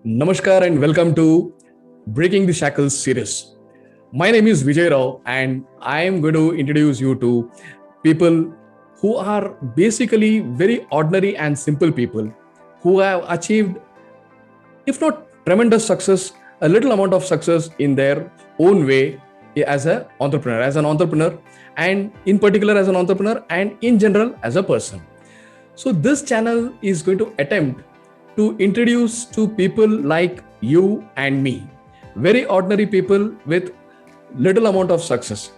Namaskar and welcome to Breaking the Shackles series. My name is Vijay Rao and I am going to introduce you to people who are basically very ordinary and simple people who have achieved, if not tremendous success, a little amount of success in their own way as an entrepreneur, and in particular as an entrepreneur, and in general as a person. So this channel is going to attempt to introduce to people like you and me, very ordinary people with little amount of success.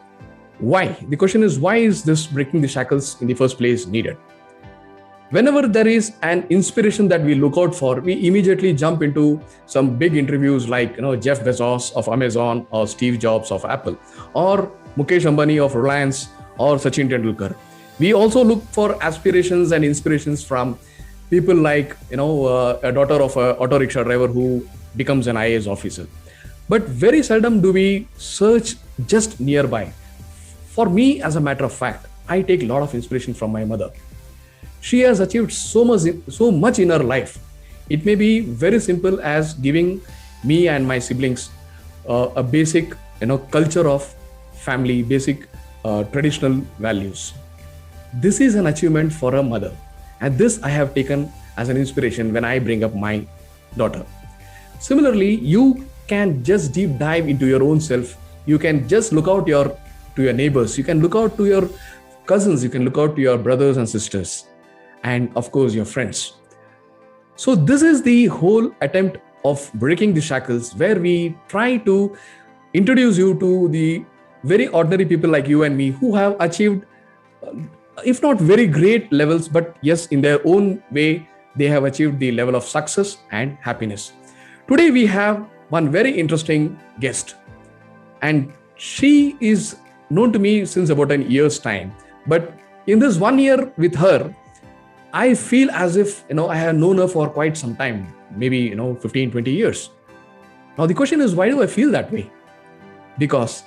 Why? The question is, why is this breaking the shackles in the first place needed? Whenever there is an inspiration that we look out for, we immediately jump into some big interviews like Jeff Bezos of Amazon, or Steve Jobs of Apple, or Mukesh Ambani of Reliance, or Sachin Tendulkar. We also look for aspirations and inspirations from people like a daughter of a auto rickshaw driver who becomes an IAS officer. But very seldom do we search just nearby. For me, as a matter of fact, I take a lot of inspiration from my mother. She has achieved so much in her life. It may be very simple as giving me and my siblings a basic culture of family, basic traditional values. This is an achievement for a mother, and this I have taken as an inspiration when I bring up my daughter. Similarly, you can just deep dive into your own self. You can just look out to your neighbors. You can look out to your cousins. You can look out to your brothers and sisters, and of course your friends. So this is the whole attempt of breaking the shackles, where we try to introduce you to the very ordinary people like you and me who have achieved, if not very great levels, but yes, in their own way, they have achieved the level of success and happiness. Today, we have one very interesting guest, and she is known to me since about an year's time. But in this 1 year with her, I feel as if I have known her for quite some time, maybe 15, 20 years. Now the question is, why do I feel that way? Because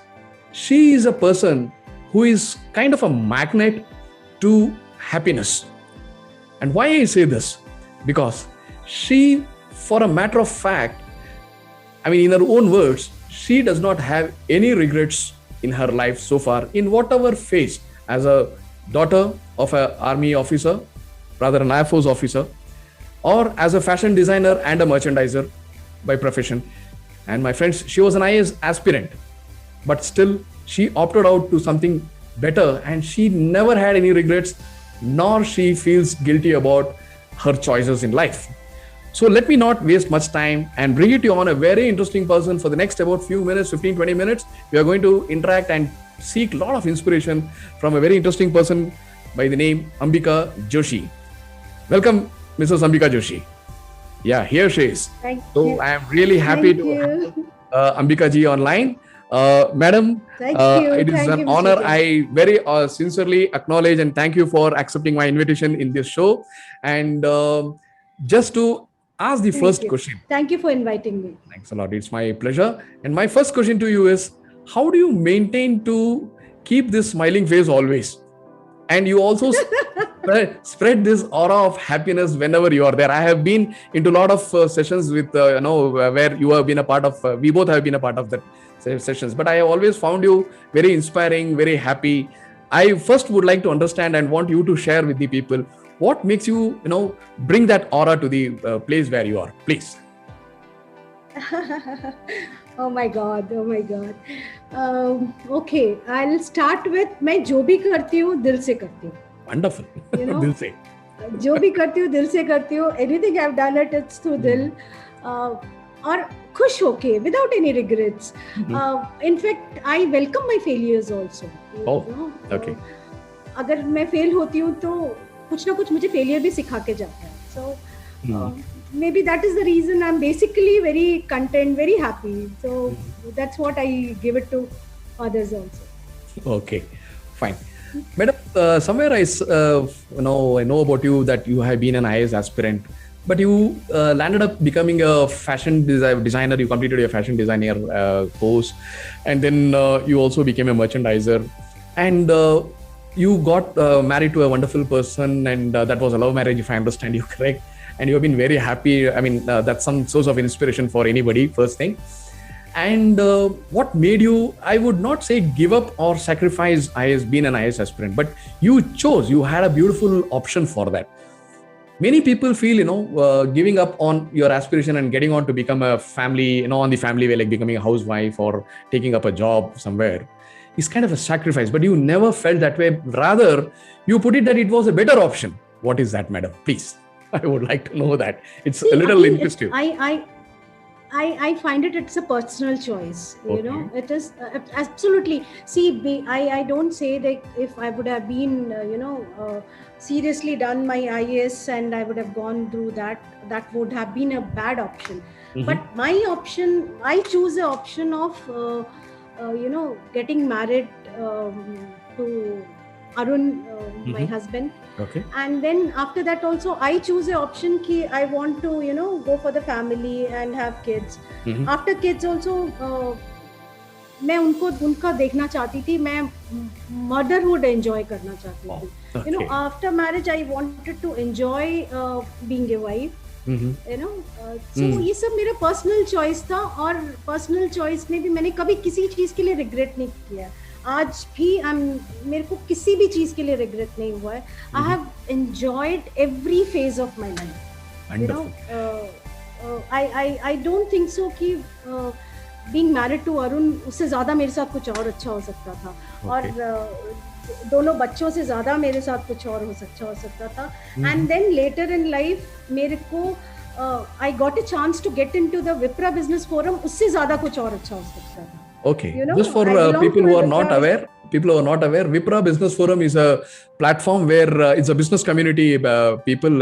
she is a person who is kind of a magnet to happiness. And why I say this? Because she, for a matter of fact, in her own words, she does not have any regrets in her life so far, in whatever phase, as a daughter of an army officer, rather an Air Force officer, or as a fashion designer and a merchandiser by profession. And my friends, she was an IAS aspirant, but still she opted out to something better, and she never had any regrets, nor she feels guilty about her choices in life. So let me not waste much time and bring it to you on a very interesting person for the next about few minutes, 15, 20 minutes. We are going to interact and seek a lot of inspiration from a very interesting person by the name Ambika Joshi. Welcome, Mrs. Ambika Joshi. Yeah, here she is. Thank so you. I am really happy Thank to you. have Ambika ji online. Madam, Thank you. it is Thank an you, Mr. honor. Jain. I very sincerely acknowledge and thank you for accepting my invitation in this show. And just to ask the Thank first you. question. Thank you for inviting me. Thanks a lot. It's my pleasure. And my first question to you is, how do you maintain to keep this smiling face always? And you also spread this aura of happiness whenever you are there. I have been into a lot of sessions with, where you have been a part of, we both have been a part of that sessions, but I have always found you very inspiring, very happy. I first would like to understand and want you to share with the people what makes you, bring that aura to the place where you are, please. Oh my God. Okay, I'll start with मैं जो भी करती हूँ दिल से करती हूँ. Wonderful. दिल से. जो भी करती हूँ दिल से करती हूँ. Anything I've done it's through दिल. और खुश होके, without any regrets. In fact, I welcome my failures also. Oh, okay. अगर मैं फेल होती हूँ तो कुछ ना कुछ मुझे फेलियर भी सिखा के जाता है. So maybe that is the reason I'm basically very content, very happy. So that's what I give it to others also. Okay, fine. Madam, somewhere I know about you that you have been an IAS aspirant, but you landed up becoming a fashion designer. You completed your fashion designer course, and then you also became a merchandiser, and you got married to a wonderful person, and that was a love marriage, if I understand you correct. and you've been very happy. I mean, that's some source of inspiration for anybody, first thing. And what made you, I would not say give up or sacrifice IAS, being an IAS aspirant, but you chose, you had a beautiful option for that. Many people feel, giving up on your aspiration and getting on to become a family, on the family way, like becoming a housewife or taking up a job somewhere, is kind of a sacrifice. But you never felt that way. Rather, you put it that it was a better option. What is that, madam? Please, I would like to know that. It's a little inquisitive. I find it's a personal choice. Okay. It is absolutely. See, I don't say that if I would have been, seriously done my IAS and I would have gone through that would have been a bad option. Mhm. But my option, I choose the option of, getting married to Arun, my Mhm. husband. Okay. And then after that also I choose a option ki I want to go for the family and have kids. Mhm. After kids also मैं उनका देखना चाहती थी, मैं motherhood enjoy करना चाहती Wow. थी. Okay. After marriage I wanted to enjoy being a wife. Mhm. So ये सब मेरा पर्सनल चॉइस था, और पर्सनल चॉइस में भी मैंने कभी किसी चीज के लिए रिग्रेट नहीं किया. आज भी मेरे को किसी भी चीज के लिए रिग्रेट नहीं हुआ है. I have enjoyed every phase of my life. Wonderful. I don't think so कि being married to अरुण उससे ज्यादा मेरे साथ कुछ और अच्छा हो सकता था. और दोनों बच्चों से ज्यादा मेरे साथ कुछ और अच्छा हो सकता था. And then later in life मेरे को I got a chance to get into the Vipra business forum. उससे ज्यादा कुछ और अच्छा हो सकता था. Okay. I Just for belong people to who a are not Wipra aware, Wipra Business Forum is a platform where it's a business community, people,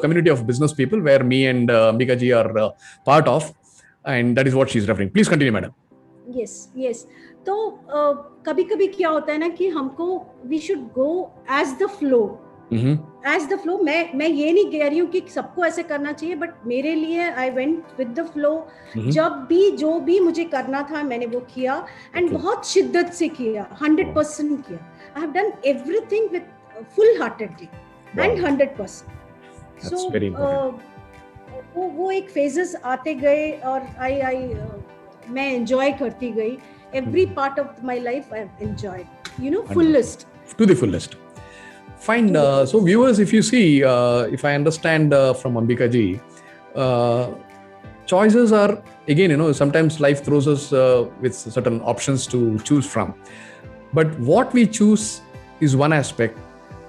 community of business people where me and Ambika ji are part of, and that is what she's referring. Please continue, madam. Yes. तो कभी कभी क्या होता है ना कि हमको we should go as the flow. As the flow. मैं ये नहीं कह रही हूँ कि सबको ऐसे करना चाहिए, बट मेरे लिए I went with the flow. जब भी जो भी मुझे करना था मैंने वो किया, एंड बहुत शिद्दत से किया, 100% किया. I have done everything with full heartedly and 100%. सो वो एक फेजेस आते गए और मैं एंजॉय करती गई. Every part of my life I have enjoyed, fullest. To the fullest. Fine. So viewers, if you see, if I understand from Ambika ji, choices are, again, sometimes life throws us with certain options to choose from. But what we choose is one aspect,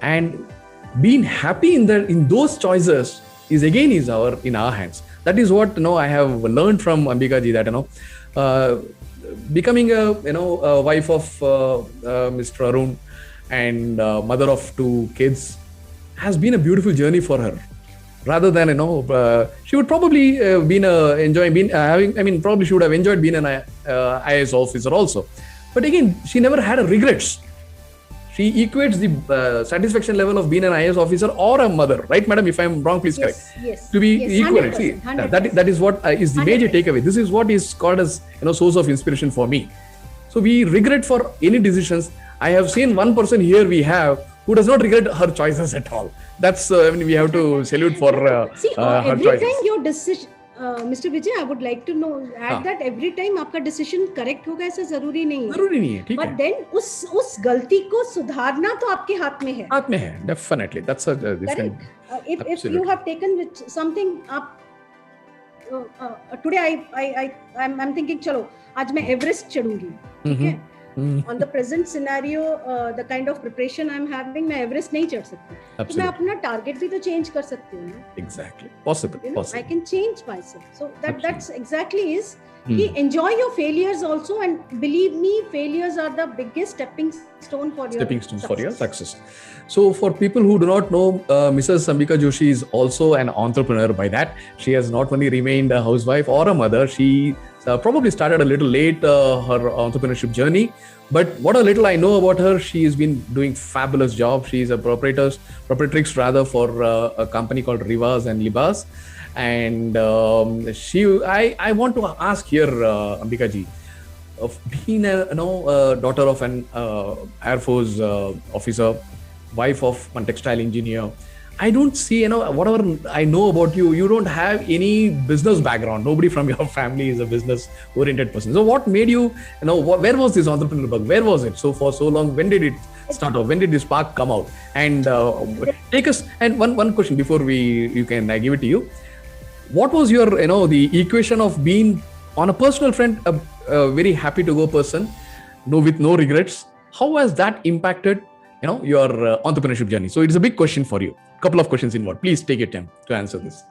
and being happy in those choices is in our hands. That is what I have learned from Ambika ji, that becoming a wife of Mr. Arun and mother of 2 kids has been a beautiful journey for her. Rather than she would probably probably she would have enjoyed being an IAS officer also. But again, she never had a regrets. She equates the satisfaction level of being an IAS officer or a mother, right, madam? If I'm wrong, please correct. Yes. To be equal. 100%, See, 100%. that is what is the major 100%. takeaway. This is what is called as source of inspiration for me. So we regret for any decisions. I have seen one person here who does not regret her choices at all. That's we have to salute for See, her every choices. time your decision, Mr. Vijay, I would like to know that every time आपका decision correct होगा ऐसा जरूरी नहीं है. जरूरी नहीं है, ठीक है. But then उस गलती को सुधारना तो आपके हाथ में है. हाथ में है, definitely. That's a different. If you have taken with something up today, I'm thinking चलो आज मैं एवरेस्ट चढ़ूंगी, ठीक है. On the present scenario, the kind of preparation I'm having, मैं एवरेस्ट नहीं चढ़ सकती. तो मैं अपना टारगेट भी तो चेंज कर सकती हूँ. Exactly. Possible. I can change myself. So that's exactly is enjoy your failures also, and believe me, failures are the biggest stepping stones for your success. So for people who do not know, Mrs. Ambika Joshi is also an entrepreneur. By that, she has not only remained a housewife or a mother, she probably started a little late her entrepreneurship journey. But what a little I know about her, she has been doing fabulous job. She is a proprietrix for a company called Rivas and Libas. And I want to ask here, Ambika ji, of being a daughter of an Air Force officer, wife of one textile engineer, I don't see, whatever I know about you, you don't have any business background. Nobody from your family is a business oriented person. So what made you, where was this entrepreneur bug? Where was it? So for so long, when did it start off? When did this spark come out? And take us, and one question before you can give it to you. What was your, the equation of being on a personal front, a very happy to go person, with no regrets? How has that impacted, your entrepreneurship journey? So it's a big question for you. Couple of questions involved. Please take your time to answer this.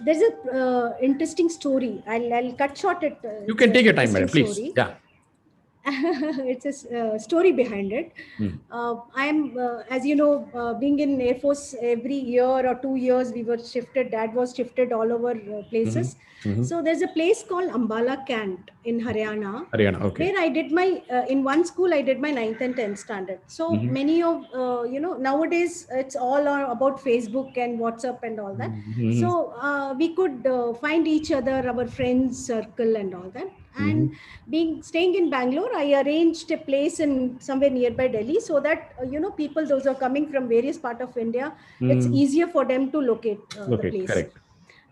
There's a interesting story. I'll cut short it. You can take your time, madam. Please. Story. Yeah. It's a story behind it. I am, as you know, being in Air Force every year or 2 years, we were shifted. Dad was shifted all over places. So there's a place called Ambala Cant in Haryana. Okay. Where I did my, in one school, I did my 9th and 10th standard. So many of, nowadays it's all about Facebook and WhatsApp and all that. So we could find each other, our friends circle and all that. And staying in Bangalore, I arranged a place in somewhere nearby Delhi so that people those are coming from various parts of India, it's easier for them to locate the place. Correct.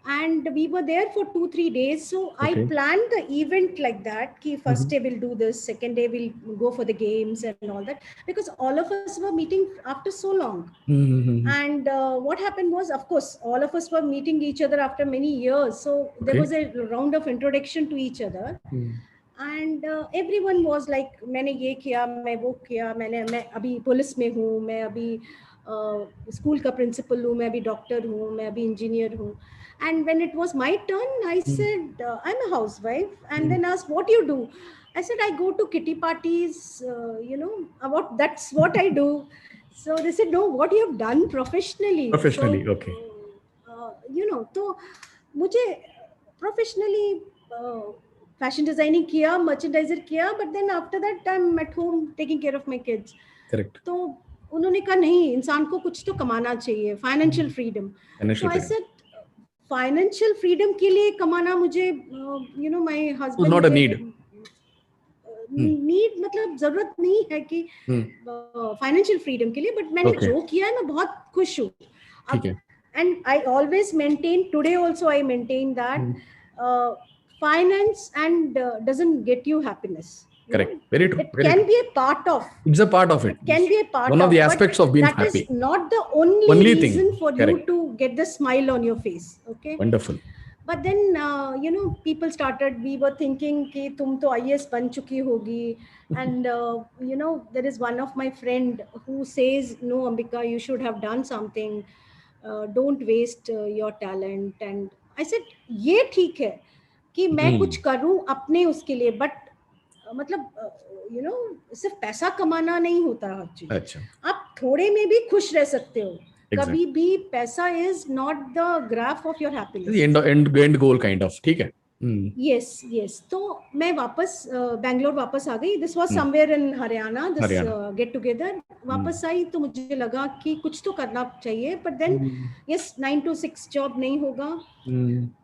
And we were there for 2-3 days. So I planned the event like that. Ki first day we'll do this, second day we'll go for the games and all that, because all of us were meeting after so long. And what happened was, of course, all of us were meeting each other after many years. So there was a round of introduction to each other. And everyone was like, मैंने ये किया, मैं वो किया, मैं अभी police में हूँ, मैं अभी स्कूल का प्रिंसिपल हूँ, मैं अभी डॉक्टर हूँ, मैं अभी इंजीनियर हूँ. And when it was my turn, I said, I'm a housewife. And then asked, what do you do? I said, I go to kitty parties, that's what I do. So they said, no, what you have done professionally. Professionally, so, okay. तो मुझे professionally fashion designing किया, merchandiser किया, but then after that I'm at home taking care of my kids. Correct. तो उन्होंने कहा नहीं, इंसान को कुछ तो कमाना चाहिए, financial freedom. So I said, financial freedom के लिए कमाना मुझे, my husband. Not a need. Need मतलब जरूरत नहीं है कि फाइनेंशियल फ्रीडम के लिए, बट मैंने जो किया है मैं बहुत खुश हूँ. And I always maintain, today also I maintain that finance and doesn't get you happiness. Correct. Very true. It can be a part of. It's a part of it. It can be a part of. One of the aspects of being happy. That is not the only reason for you to get the smile on your face. Okay. Wonderful. But then, people started, we were thinking कि तुम तो IAS बन चुकी होगी. And, there is one of my friend who says, no, Ambika, you should have done something. Don't waste your talent. And I said, ये ठीक है कि मैं कुछ करूं अपने उसके लिए, but मतलब, सिर्फ पैसा कमाना नहीं होता हर चीज. अच्छा. आप थोड़े में भी खुश रह सकते हो. कभी भी पैसा is not the graph of your happiness. The end goal kind of. ठीक है. Yes. तो मैं वापस बैंगलोर वापस आ गई. This was somewhere in Haryana. This get together. वापस आई तो मुझे लगा कि कुछ तो करना चाहिए. But then, yes, 9 to 6 job नहीं होगा.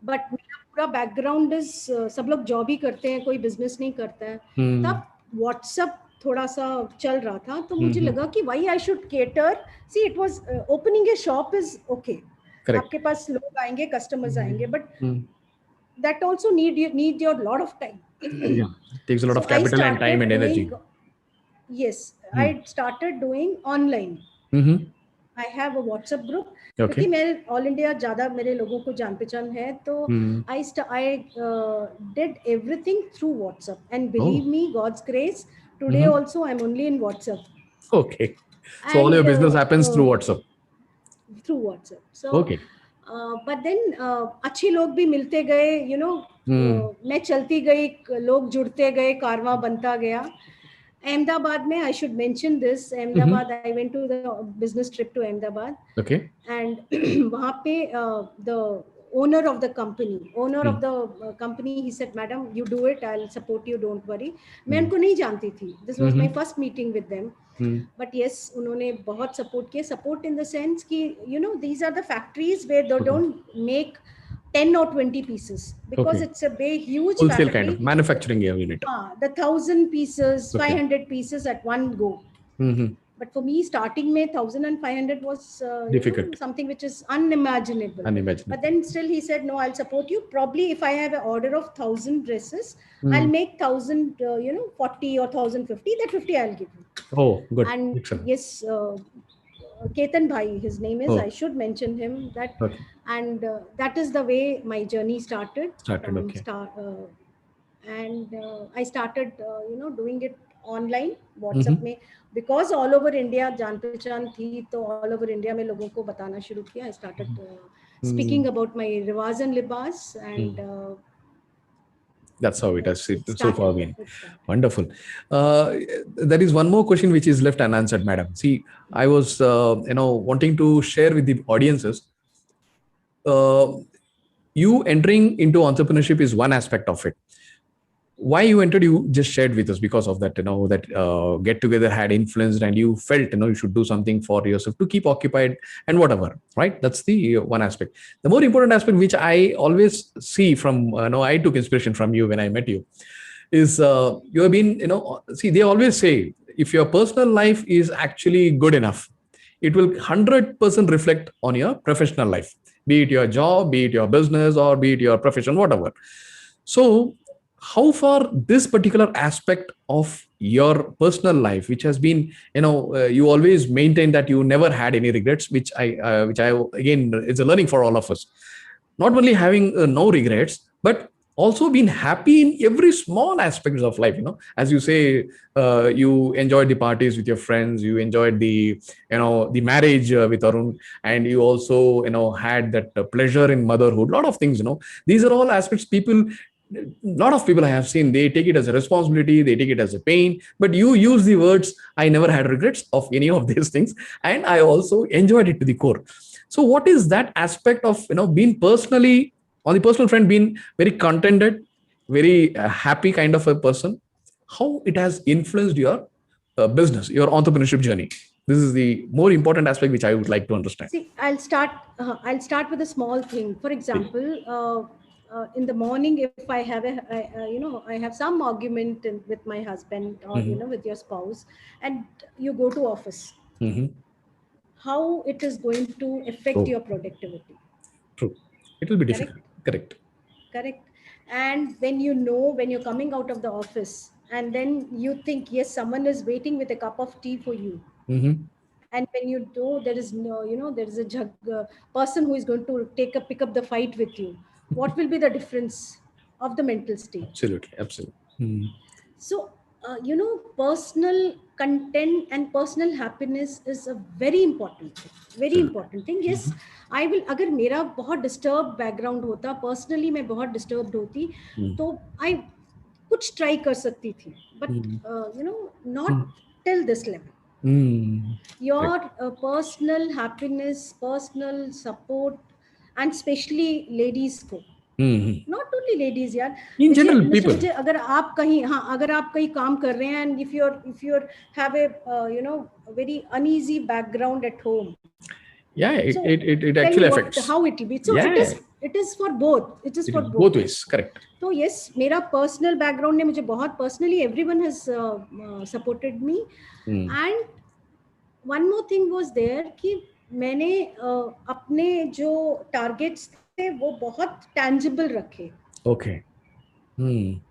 But मेरा पूरा बैकग्राउंड इज सब लोग जॉब ही करते हैं, कोई बिजनेस नहीं करता है. तब व्हाट्सएप थोड़ा सा चल रहा था, तो मुझे लगा कि why I should cater. See it was opening a shop is okay, आपके पास लोग आएंगे, कस्टमर्स आएंगे, but that also need your lot of time. Takes a lot of capital and time and energy. Yes, I started doing online. I have a WhatsApp group. क्योंकि मैं all India ज्यादा मेरे लोगों को जान पहचान है, तो I did everything through WhatsApp. And believe me, God's grace, today also I'm only in WhatsApp. Okay. So all your business happens through WhatsApp. Through WhatsApp. So, okay. But then अच्छे लोग भी मिलते गए, मैं चलती गई, लोग जुड़ते गए, कारवां बनता गया. Ahmedabad mein, I should mention this. Ahmedabad, I went to the business trip to Ahmedabad. Okay. And वहाँ पे the owner of the company, he said, "Madam, you do it. I'll support you. Don't worry." मैं उनको नहीं जानती थी. This was my first meeting with them. But yes, उन्होंने बहुत support किया. Support in the sense कि these are the factories where they don't make 10 or 20 pieces, because it's a big huge wholesale kind of manufacturing unit. The 1,000 pieces, 500 pieces at one go. But for me, starting में 1,500 was Difficult. something which is unimaginable. Unimaginable. But then still he said, no, I'll support you. Probably if I have an order of 1,000 dresses, Hmm. I'll make 1,000, 40 or 1,050. That 50 I'll give you. Oh, good. And Excellent. yes, Ketan Bhai, his name is. Oh. I should mention him. That Okay. and that is the way my journey started. Okay. And I started, doing it online, WhatsApp में, because all over India जान पहचान थी, तो all over India में लोगों को बताना शुरू किया. I started speaking about my riwaz and libas, and that's how it has started. so far been. Wonderful. There is one more question which is left unanswered, madam. See, I was wanting to share with the audiences. You entering into entrepreneurship is one aspect of it. Why you entered, you just shared with us, because of that, that get together had influenced, and you felt, you should do something for yourself to keep occupied and whatever, right? That's the one aspect. The more important aspect, which I always see from, I took inspiration from you when I met you, is you have been, see, they always say, if your personal life is actually good enough, it will 100% reflect on your professional life, be it your job, be it your business, or be it your profession, whatever. So how far this particular aspect of your personal life, which has been, you always maintain that you never had any regrets, which I again, is a learning for all of us. Not only having no regrets, but also being happy in every small aspects of life. As you say, you enjoyed the parties with your friends, you enjoyed the, the marriage with Arun, and you also, had that pleasure in motherhood. A lot of things, these are all aspects a lot of people I have seen, they take it as a responsibility, they take it as a pain, but you use the words, I never had regrets of any of these things, and I also enjoyed it to the core. So what is that aspect of, being personally, on the personal front, being very contented, very happy kind of a person, how it has influenced your business, your entrepreneurship journey? This is the more important aspect which I would like to understand. See, I'll start with a small thing. For example, in the morning, if I have I have some argument with my husband, or with your spouse, and you go to office, how it is going to affect your productivity? True. It will be difficult. Correct. And when you're coming out of the office, and then you think, yes, someone is waiting with a cup of tea for you. And when you do, there is no, there is a person who is going to pick up the fight with you. What will be the difference of the mental state? Absolutely. So, personal content and personal happiness is a very important thing. Yes, I will, अगर मेरा बहुत disturbed background होता, personally मैं बहुत disturbed होती, तो I कुछ try कर सकती थी, but not till this level. Your personal happiness, personal support, and especially ladies को, not only ladies, यार, in general people, अगर आप कहीं काम कर रहे हैं, and if you have a very uneasy background at home, so it actually affects how it will be. So it is for both. It is for both ways. Correct. So yes, मेरा personal background ने मुझे बहुत, personally everyone has supported me, and one more thing was there कि मैंने अपने जो targets थे वो बहुत tangible रखे. Okay.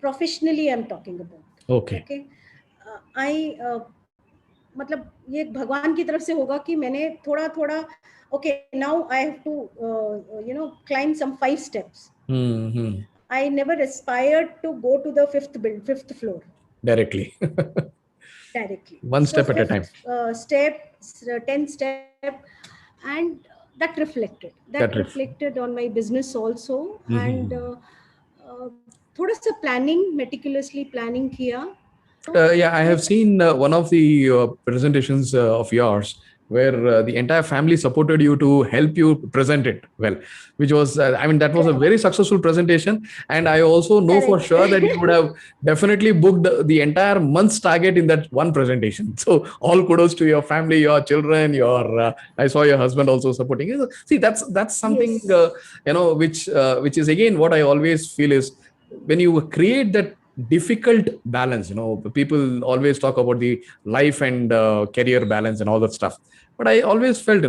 Professionally I'm talking about. Okay. I मतलब ये भगवान की तरफ से होगा कि मैंने थोड़ा okay, now I have to climb some 5 steps. I never aspired to go to the fifth floor directly. One step at a time. 10 step, and that reflected on my business also. And thoda sa meticulously planning kiya. I have seen one of the presentations of yours where the entire family supported you to help you present it well, which was, that was a very successful presentation. And I also know for sure that you would have definitely booked the entire month's target in that one presentation. So all kudos to your family, your children, I saw your husband also supporting you. See, that's something, which is again, what I always feel is when you create that difficult balance. People always talk about the life and career balance and all that stuff. But I always felt,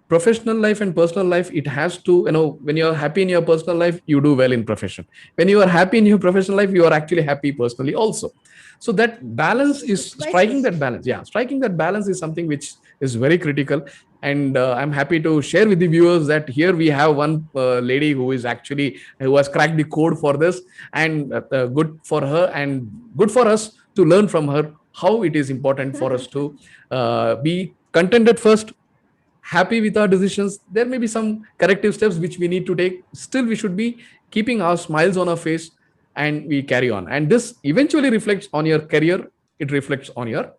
professional life and personal life, it has to, when you're happy in your personal life, you do well in profession. When you are happy in your professional life, you are actually happy personally also. So that balance is Vice striking versa. that balance. Yeah, striking that balance is something which is very critical. And I'm happy to share with the viewers that here we have one lady who has cracked the code for this, and good for her and good for us to learn from her how it is important for us to be contented first, happy with our decisions. There may be some corrective steps which we need to take. Still, we should be keeping our smiles on our face, and we carry on. And this eventually reflects on your career. It reflects on your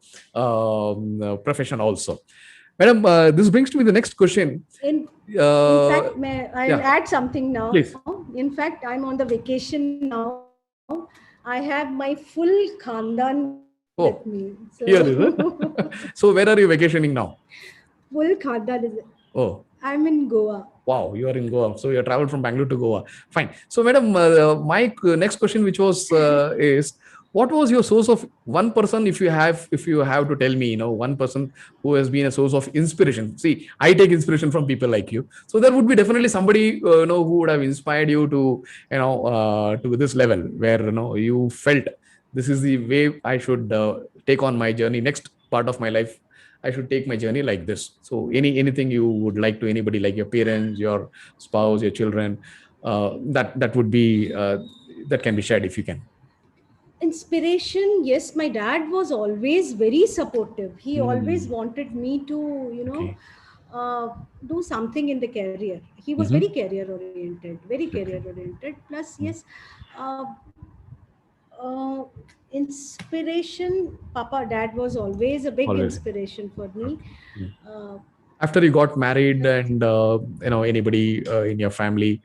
profession also. Madam, this brings to me the next question. In fact, I'll yeah. add something now. Please. In fact, I'm on the vacation now. I have my full khandan with me. So, here is it. So where are you vacationing now? full khandan is it. Oh, I'm in Goa. wow, you are in Goa. So you traveled from Bangalore to Goa. Fine. So, madam, my next question, which was is, what was your source of one person, if you have to tell me, one person who has been a source of inspiration? See, I take inspiration from people like you. So there would be definitely somebody, who would have inspired you to, to this level where, you felt this is the way I should take on my journey. Next part of my life, I should take my journey like this. So anything you would like to anybody, like your parents, your spouse, your children, that would be that can be shared if you can. Inspiration, yes, my dad was always very supportive. He always wanted me to, Okay. do something in the career. He was very career oriented, very career oriented. Plus, yes, uh, uh, inspiration. Dad was always a big Always. inspiration for me. After you got married, and anybody in your family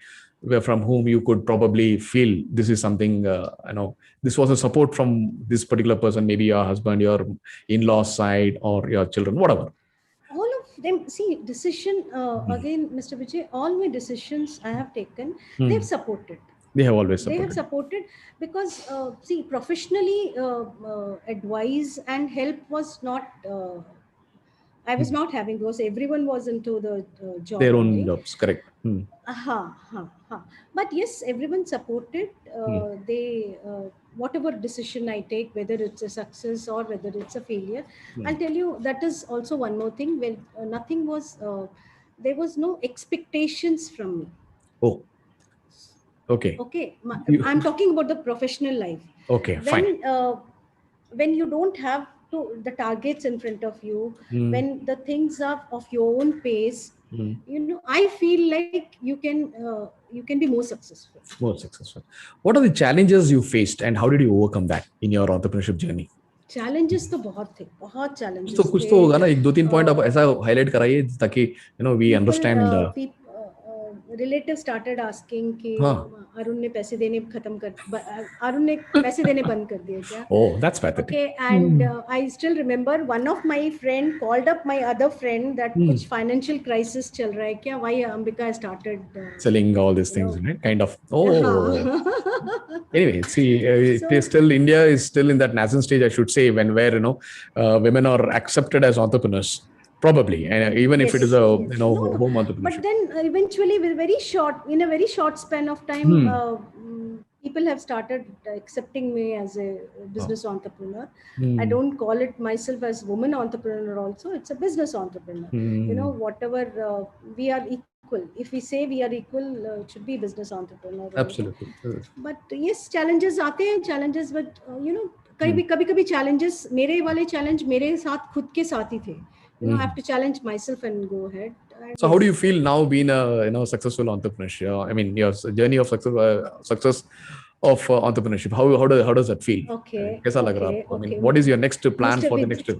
from whom you could probably feel this is something, this was a support from this particular person, maybe your husband, your in-laws side, or your children, whatever. All of them, see, decision, again, Mr. Vijay, all my decisions I have taken, they've supported. They have always They have supported. supported because, see, professionally, advice and help was not, I was not having, because everyone was into the job. Their own only. jobs, correct. But yes, everyone supported. They, whatever decision I take, whether it's a success or whether it's a failure, I'll tell you, that is also one more thing. When nothing was, there was no expectations from me. Oh, okay. Okay, I'm talking about the professional life. Okay, fine. When you don't have the targets in front of you, when the things are of your own pace, I feel like you can be more successful. More successful. What are the challenges you faced, and how did you overcome that in your entrepreneurship journey? Challenges तो बहुत challenges तो कुछ तो होगा ना, एक दो तीन पॉइंट आप ऐसा हाईलाइट कराइए ताकि we understand. Relatives started asking कि अरुण ने पैसे देने बंद कर दिए क्या? Oh, that's pathetic. Okay, and I still remember one of my friend called up my other friend that कुछ financial crisis चल रहा है क्या? Why Ambika started selling all these things, right? Kind of. Oh. Anyway, see, India is still in that nascent stage, I should say, where women are accepted as entrepreneurs. Probably, and even if it is a home entrepreneurship. But then eventually, in a very short span of time, people have started accepting me as a business entrepreneur. I don't call it myself as woman entrepreneur. Also, it's a business entrepreneur. Whatever we are equal. If we say we are equal, it should be business entrepreneur. Absolutely. But yes, challenges आते हैं, challenges, but कभी challenges, मेरे वाले challenge मेरे साथ खुद के साथ ही थे. I have to challenge myself and go ahead. So how do you feel now being a successful entrepreneur? I mean, your journey of success of entrepreneurship. How does that feel? Okay. कैसा लग रहा है आपको? I mean, what is your next plan for the next?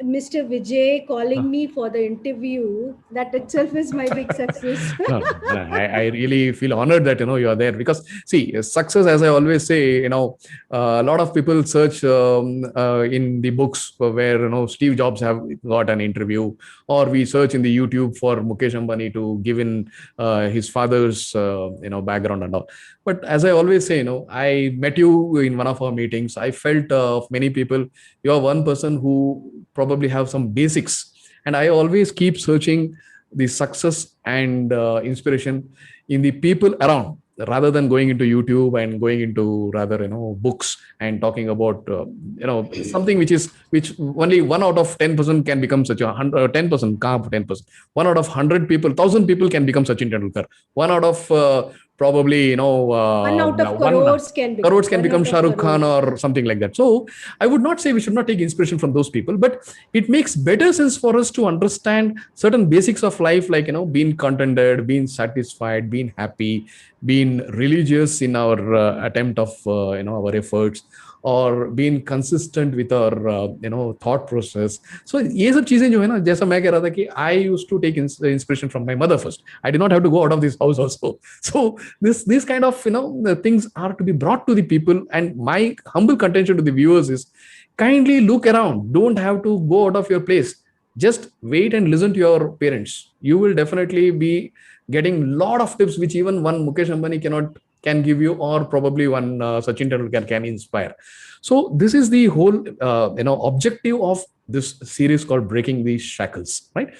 Mr. Vijay calling me for the interview, that itself is my big success. I really feel honored that you are there, because see, success, as I always say, a lot of people search in the books where Steve Jobs have got an interview, or we search in the YouTube for Mukesh Ambani to give in his father's background and all. But as I always say, I met you in one of our meetings. I felt of many people, you are one person who probably have some basics. And I always keep searching the success and inspiration in the people around, rather than going into YouTube and going into rather books and talking about something which only 1 out of 10% can become such a 10%, 10%. 1 out of 100 people, 1,000 people can become Sachin Tendulkar. 1 out of probably One out of one crores can become. crores can One become out of Shah Rukh Khan crores. or something like that. So I would not say we should not take inspiration from those people, but it makes better sense for us to understand certain basics of life, like being contented, being satisfied, being happy, being religious in our attempt of our efforts, और being consistent with our thought process. So ये सब चीजें जो है ना, जैसा मैं कह रहा था कि I used to take inspiration from my mother first. I did not have to go out of this house also. So this kind of things are to be brought to the people, and my humble contention to the viewers is kindly look around. Don't have to go out of your place. Just wait and listen to your parents. You will definitely be getting lot of tips which even one Mukesh Ambani can give you, or probably one Sachin Tendulkar can inspire. So this is the whole objective of this series called Breaking the Shackles, right?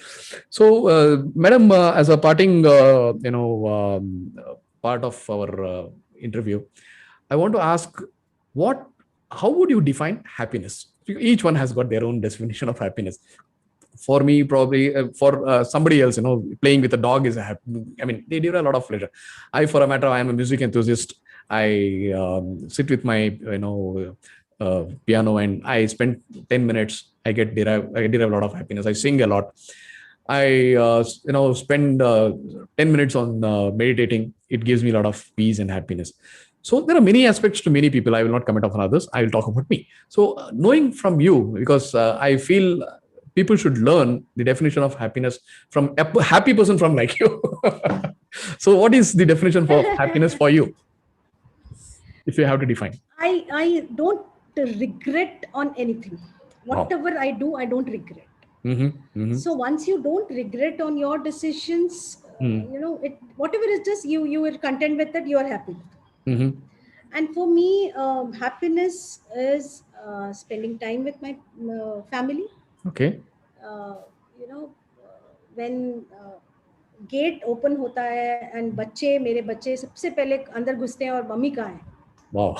So madam, as a parting part of our interview, I want to ask, how would you define happiness? Each one has got their own definition of happiness. For me, probably for somebody else, playing with a dog is they derive a lot of pleasure. For a matter, I am a music enthusiast. I sit with my piano and I spend 10 minutes. I derive a lot of happiness. I sing a lot. I spend 10 minutes on meditating. It gives me a lot of peace and happiness. So there are many aspects to many people. I will not comment on others. I will talk about me. So knowing from you, because I feel people should learn the definition of happiness from a happy person from like you. So what is the definition for happiness for you, if you have to define? I don't regret on anything. Whatever I do, I don't regret. So once you don't regret on your decisions, whatever is just you are content with it, you are happy. And for me, happiness is spending time with my family. Okay. When gate open होता है and मेरे बच्चे सबसे पहले अंदर घुसते हैं और मम्मी कहाँ है. Wow.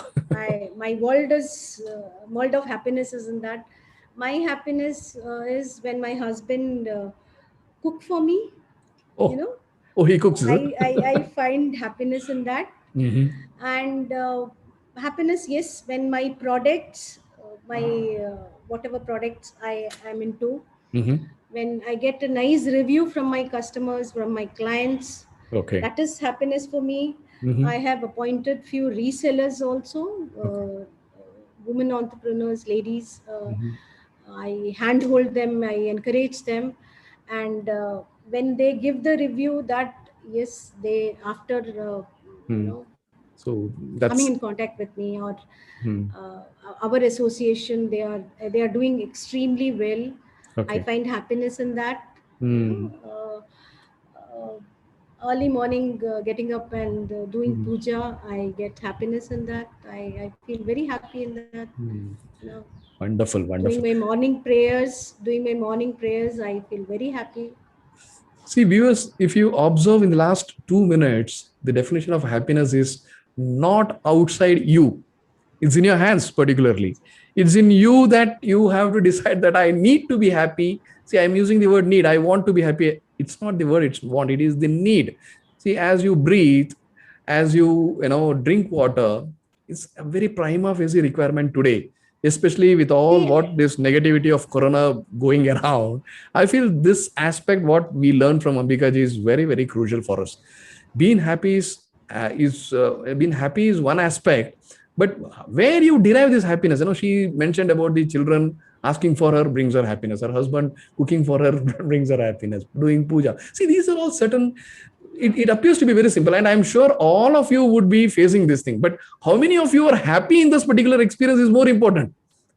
My world of happiness is in that. My happiness is when my husband cook for me. Oh, he cooks. I find happiness in that. And happiness, yes, when my products, whatever products I am into, when I get a nice review from my customers, from my clients, okay, that is happiness for me. I have appointed few resellers also, women entrepreneurs, ladies. I handhold them, I encourage them, and when they give the review, that yes, they after so that's coming in contact with me, or our association, they are doing extremely well. Okay. I find happiness in that. Early morning, getting up and doing puja, I get happiness in that. I feel very happy in that. Wonderful. Doing my morning prayers, I feel very happy. See, viewers, if you observe in the last 2 minutes, the definition of happiness is not outside you. It's in your hands, particularly. It's in you, that you have to decide that I need to be happy. See, I'm using the word need. I want to be happy. It's not the word it's want. It is the need. See, as you breathe, as you drink water, it's a very prima facie requirement today, especially with all what this negativity of corona going around. I feel this aspect, what we learn from Ambika ji, is very, very crucial for us. Being happy is one aspect, but where you derive this happiness, she mentioned about the children asking for her brings her happiness, her husband cooking for her brings her happiness, doing puja. See, these are all certain, it appears to be very simple, and I'm sure all of you would be facing this thing, but how many of you are happy in this particular experience is more important,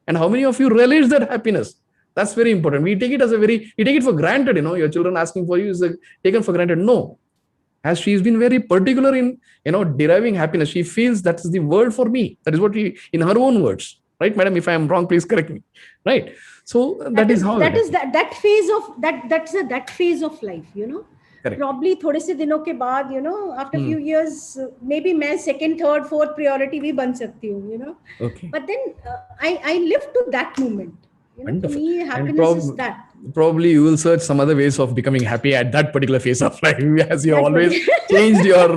and how many of you relish that happiness? That's very important. We take it for granted. Your children asking for you is taken for granted. No, as she's been very particular in deriving happiness. She feels that's the world for me. That is what in her own words, right, madam? If I am wrong, please correct me, right? So that is how that phase of that phase of life, Correct. Probably थोड़े से दिनों के बाद, after few years, maybe मैं second, third, fourth priority भी बन सकती हूँ, Okay. But then I live to that moment. For me, happiness is that. Probably you will search some other ways of becoming happy at that particular phase of life, as you have always changed your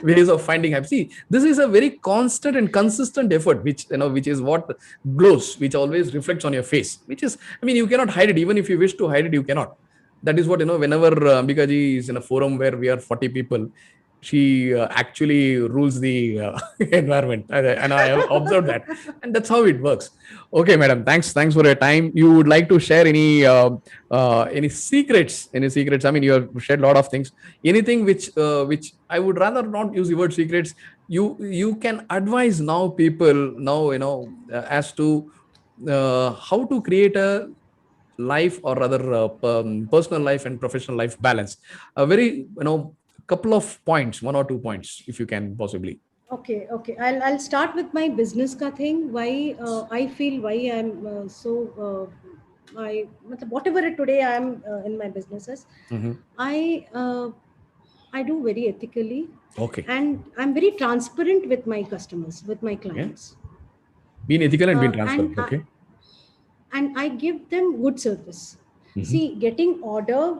ways of finding happy. See, this is a very constant and consistent effort, which is what glows, which always reflects on your face, which is, you cannot hide it. Even if you wish to hide it, you cannot. That is what, whenever Ambika ji is in a forum where we are 40 people, she actually rules the environment, and I have observed that, and that's how it works. Okay, madam, thanks for your time. You would like to share any secrets? You have shared a lot of things. Anything which I would rather not use the word secrets. You can advise now people as to how to create a life, or rather personal life and professional life balance. A very couple of points, 1 or 2 points, if you can possibly. Okay. I'll start with my business ka thing. Why I feel why I'm whatever today I am in my businesses, I do very ethically. Okay. And I'm very transparent with my customers, with my clients. Yeah. Being ethical and being transparent. Okay. And I give them good service. See, getting order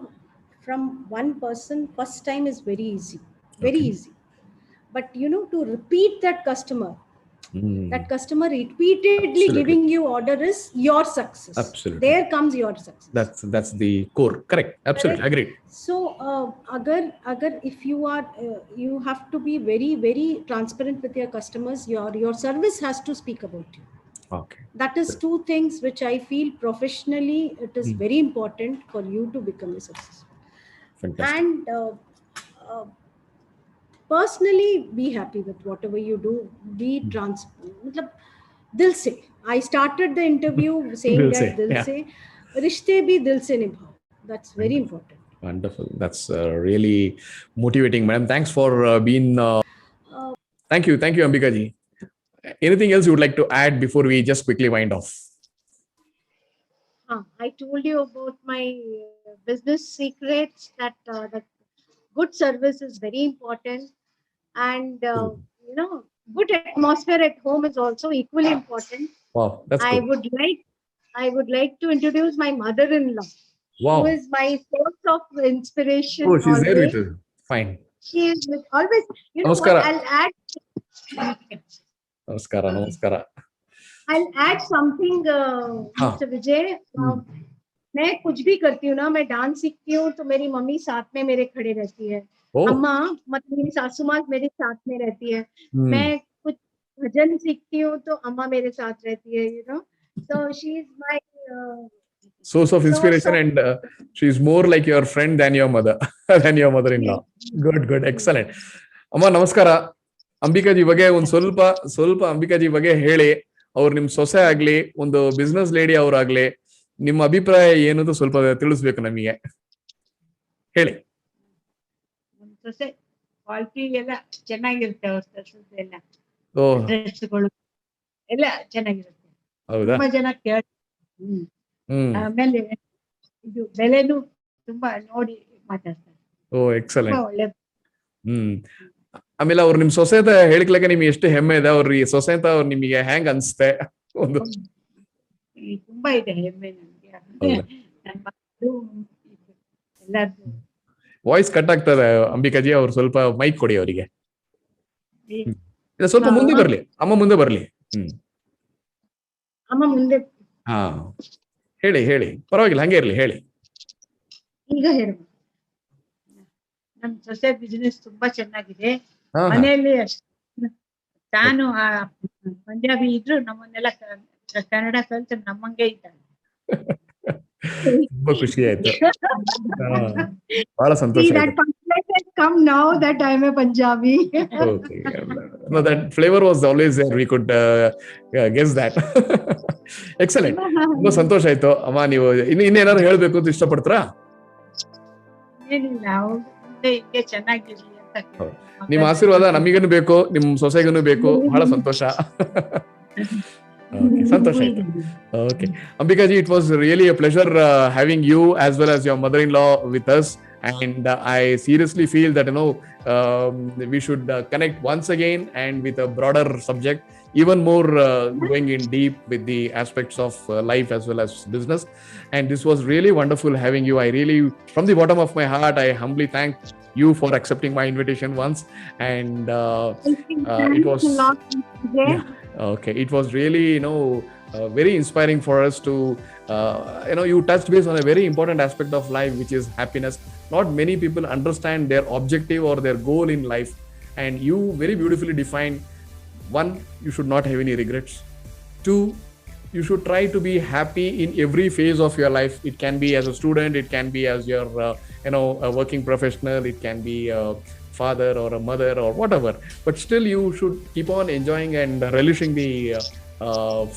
from one person first time is very easy, easy. But to repeat that customer repeatedly giving you order is your success. Absolutely. There comes your success. That's the core. Correct. Absolutely. Agreed. So agar if you are you have to be very, very transparent with your customers. Your service has to speak about you. Okay. That is two things which I feel professionally it is very important for you to become a success. Fantastic. And personally, be happy with whatever you do. Be transparent. Dil se. I started the interview saying dil se. Rishte bhi dil se nibhao. That's very important. Wonderful. That's really motivating, madam. Thanks for being. Thank you, Ambika ji. Anything else you would like to add before we just quickly wind off? I told you about my business secrets, that good service is very important, and good atmosphere at home is also equally important. Wow, that's good. I would like to introduce my mother-in-law. Wow. Who is my source of inspiration. Oh, she's there with you. Fine. She is always. Namaskara. I'll add. Namaskara. I'll add something, Mr. Vijay. मैं कुछ भी करती हूँ ना, मैं dance सीखती हूँ तो मेरी मम्मी साथ में मेरे खड़े रहती है. अम्मा मतलब मेरी सासू माँ मेरे साथ में रहती है. मैं कुछ भजन सीखती हूँ तो अम्मा मेरे साथ रहती है. So she is my source of inspiration, and she is more like your friend than your mother, than your mother-in-law. Good, excellent. Amma, namaskara. Ambika G ಬಗ್ಗೆ ಒಂದು ಸ್ವಲ್ಪ ಅಂಬಿಕಾ ಜಿ ಬಗ್ಗೆ ಹೇಳಿ. ಅವ್ರು ನಿಮ್ ಸೊಸೆ ಆಗ್ಲಿ, ಒಂದು ಬಿಸ್ನೆಸ್ ಲೇಡಿ ಅವರಾಗ್ಲಿ, ನಿಮ್ಮ ಅಭಿಪ್ರಾಯ ಏನಂತ ಸ್ವಲ್ಪ ತಿಳಿಸ್ಬೇಕು ನಮಗೆ. ಹೇಳಿ. ಸೊಸೆ ಕ್ವಾಲಿಟಿ ಎಲ್ಲ ಚೆನ್ನಾಗಿರುತ್ತೆ, ಅವ್ರ ಎಲ್ಲ ಡ್ರೆಸ್ಗಳು ಎಲ್ಲ ಚೆನ್ನಾಗಿರುತ್ತೆ. ಹೌದಾ? ತುಂಬಾ ಜನ ಆಮೇಲೆ ಇದು ಬೆಲೆನು ತುಂಬಾ ನೋಡಿ ಮಾತಾಡ್ತಾರೆ. ಓ, ಎಕ್ಸಲೆಂಟ್. ಒಳ್ಳೆ. ಆಮೇಲೆ ಅವ್ರು ನಿಮ್ ಸೊಸೆ ಅಂತ ಹೇಳಿಕ್ಲಕ್ಕೆ ನಿಮ್ಗೆ ಎಷ್ಟು ಹೆಮ್ಮೆ ಇದೆ. ಅವ್ರ ಈ ಸೊಸೆ ಅಂತ ಅವ್ರು ನಿಮಗೆ ಹೆಂಗ್ ಅನ್ಸುತ್ತೆ? ಒಂದು ತುಂಬಾ ಇದೆ ಹೆಮ್ಮೆ ನನ್ಗೆ. ವಾಯ್ಸ್ ಕಟ್ ಆಗ್ತದೆ ಅಂಬಿಕಾಜಿ, ಅವ್ರು ಸ್ವಲ್ಪ ಮೈಕ್ ಕೊಡಿ ಅವರಿಗೆ. ಸ್ವಲ್ಪ ಮುಂದೆ ಬರ್ಲಿ, ಅಮ್ಮ ಮುಂದೆ ಬರ್ಲಿ. ಅಮ್ಮ ಮುಂದೆ. ಹಾ, ಹೇಳಿ ಪರವಾಗಿಲ್ಲ, ಹಂಗೆ ಇರ್ಲಿ, ಹೇಳಿ. ಈಗ ಹೇಳಿ. ನಮ್ ಸೊಸೆ ಬಿಸಿನೆಸ್ ತುಂಬಾ ಚೆನ್ನಾಗಿದೆ. ಮನೆಯಲ್ಲಿ ತಾನು ಪಂಜಾಬಿ ಇದ್ರು ನಮ್ಮನ್ನೆಲ್ಲ ಕನ್ನಡ ಕಲ್ತು ನಮ್ಮಂಗೆ ಇದ್ದಾಳೆ. ತುಂಬಾ ಖುಷಿ ಆಯ್ತು, ಬಹಳ ಸಂತೋಷ. Come now that I am a Punjabi. Okay. No, that flavor was always there. We could guess that. Excellent. ತುಂಬಾ ಸಂತೋಷ ಆಯ್ತು. ಅಮ್ಮ, ನೀವು ಇನ್ನೇನಾದ್ರು ಹೇಳ್ಬೇಕು ಅಂತ ಇಷ್ಟಪಡ್ತೀರಾ? ಏನಿಲ್ಲ, ಹಿಂಗೆ ಚೆನ್ನಾಗಿರ್ಲಿ ಅಂತ ನಿಮ್ಮ ಆಶೀರ್ವಾದ ನಮಗೇನು ಬೇಕು, ನಿಮ್ಮ ಸೊಸೆಗೂ ಬೇಕು. ಬಹಳ ಸಂತೋಷ. Okay, ಸಂತೋಷ ಆಯ್ತು. Okay, Ambikaji, it was really a pleasure having you as well as your mother-in-law with us. And I seriously feel that we should connect once again and with a broader subject, even more going in deep with the aspects of life as well as business. And this was really wonderful having you. I really, from the bottom of my heart, I humbly thank you for accepting my invitation once. And it was yeah, okay, it was really very inspiring for us to you touched base on a very important aspect of life, which is happiness. Not many people understand their objective or their goal in life, and you very beautifully defined: one, you should not have any regrets; two, you should try to be happy in every phase of your life. It can be as a student, it can be as your a working professional, it can be a father or a mother or whatever, but still you should keep on enjoying and relishing the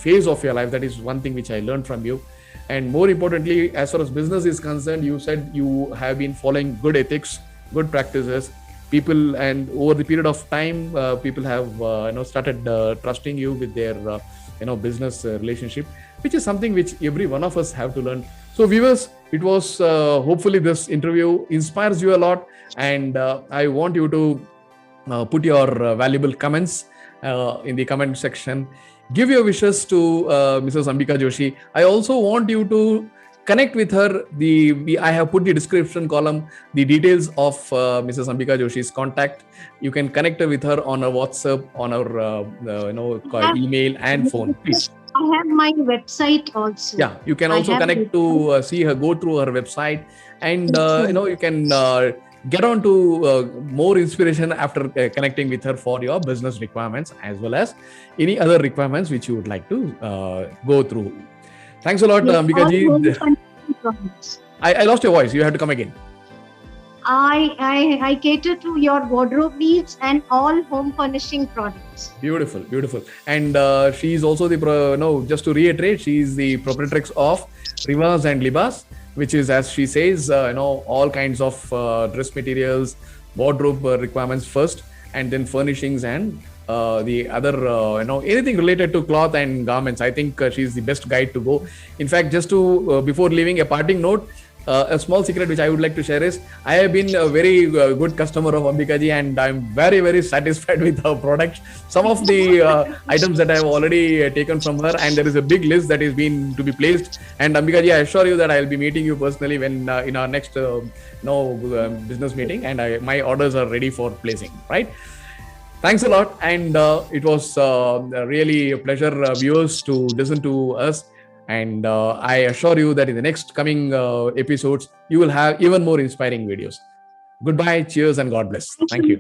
phase of your life. That is one thing which I learned from you. And more importantly, as far as business is concerned, you said you have been following good ethics, good practices. People, and over the period of time, people have started trusting you with their business relationship, which is something which every one of us have to learn. So viewers, it was hopefully this interview inspires you a lot, and I want you to put your valuable comments in the comment section. Give your wishes to Mrs. Ambika Joshi. I also want you to connect with her. I have put the description column the details of Mrs. Ambika Joshi's contact. You can connect with her on her WhatsApp, on her email and phone. Please. I have my website also. Yeah, you can also connect to see her, go through her website, and you can get on to more inspiration after connecting with her for your business requirements as well as any other requirements which you would like to go through. Thanks a lot, Ambika ji. I lost your voice. You have to come again. I cater to your wardrobe needs and all home furnishing products. Beautiful, beautiful. And she is also the just to reiterate, she is the proprietress of Rivas and Libas, which is, as she says, all kinds of dress materials, wardrobe requirements first, and then furnishings and the other anything related to cloth and garments. I think she's the best guide to go. In fact, just to before leaving, a parting note, a small secret which I would like to share is I have been a very good customer of Ambika ji, and I'm very, very satisfied with her products. Some of the items that I have already taken from her, and there is a big list that is being to be placed. And Ambika ji, I assure you that I'll be meeting you personally when in our next business meeting, and my orders are ready for placing. Right? Thanks a lot, and it was really a pleasure, viewers, to listen to us. And I assure you that in the next coming episodes, you will have even more inspiring videos. Goodbye, cheers, and God bless. Thank you.